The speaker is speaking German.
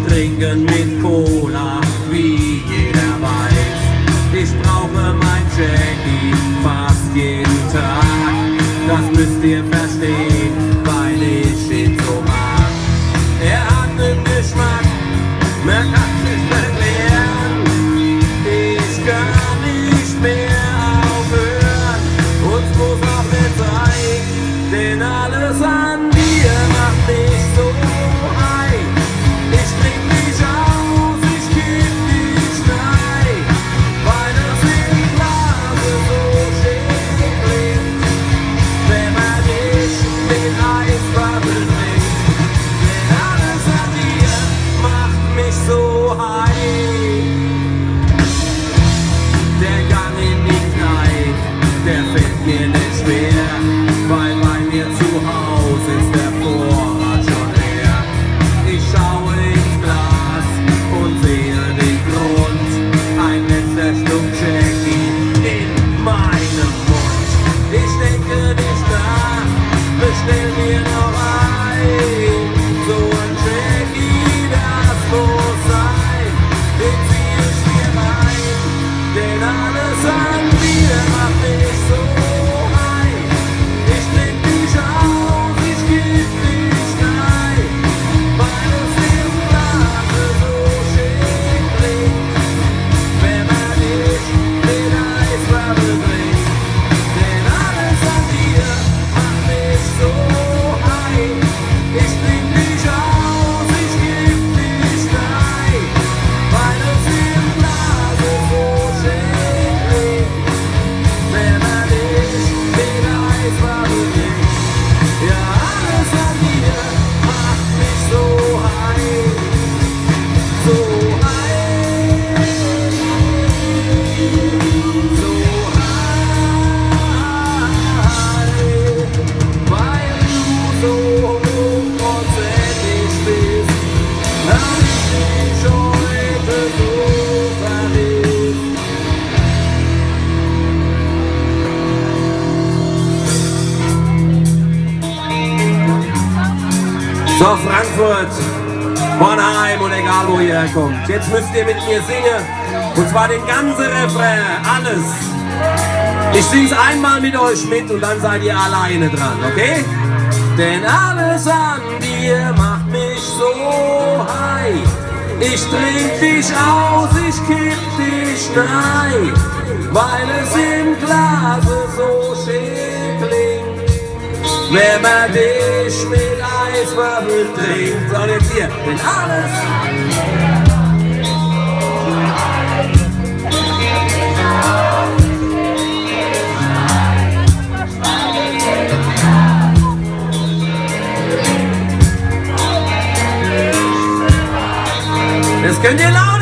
trinken mit Cola, wie jeder weiß. Ich brauche mein Jackie fast jeden Tag, das müsst ihr verstehen, weil ich ihn so mag. Er hat einen Geschmack, mehr kann ich erklären. Ich kann nicht mehr aufhören, uns muss auch nicht sein, denn alles an dir macht mich so high. Ich trink dich aus, ich kipp dich rein, weil es im Glase so schön klingt, wenn man dich mit Eiswaffel trinkt. Denn alles an dir macht mich so high. Der Gang in die Kneipe, der fällt mir nicht schwer, weil bei mir zu Hause ist der Vorrat schon leer. Ich schaue ins Glas und sehe den Grund, ein letzter Schluck Jackie in meinem Mund. Ich denke nicht nach, bestell mir noch ein, so ein Jackie, das muss sein, den zieh ich mir rein, denn alles an dir macht mich so high. Ich trink dich aus, ich kipp dich rein, weil es im Glase so schön klingt, wenn man dich mit Eiswaffel trinkt. Denn alles an dir macht mich so high. Ich trink dich aus, ich kipp dich rein, weil es im Glase so schön klingt, wenn man dich mit Eiswaffel trinkt. Ja, alles an dir macht mich so high, so high, so high, weil du so hochprozentig bist, hab ich dich heute so verliebt. So, Frankfurt, Bornheim und egal wo ihr herkommt. Jetzt müsst ihr mit mir singen. Und zwar den ganzen Refrain, alles. Ich sing's einmal mit euch mit und dann seid ihr alleine dran, okay? Denn alles an dir macht mich so high. Ich trink dich aus, ich kipp dich rein, weil es im Glase so schön klingt, wenn man dich mit Eiswaffel trinkt. Und jetzt hier, denn alles. Das könnt ihr laut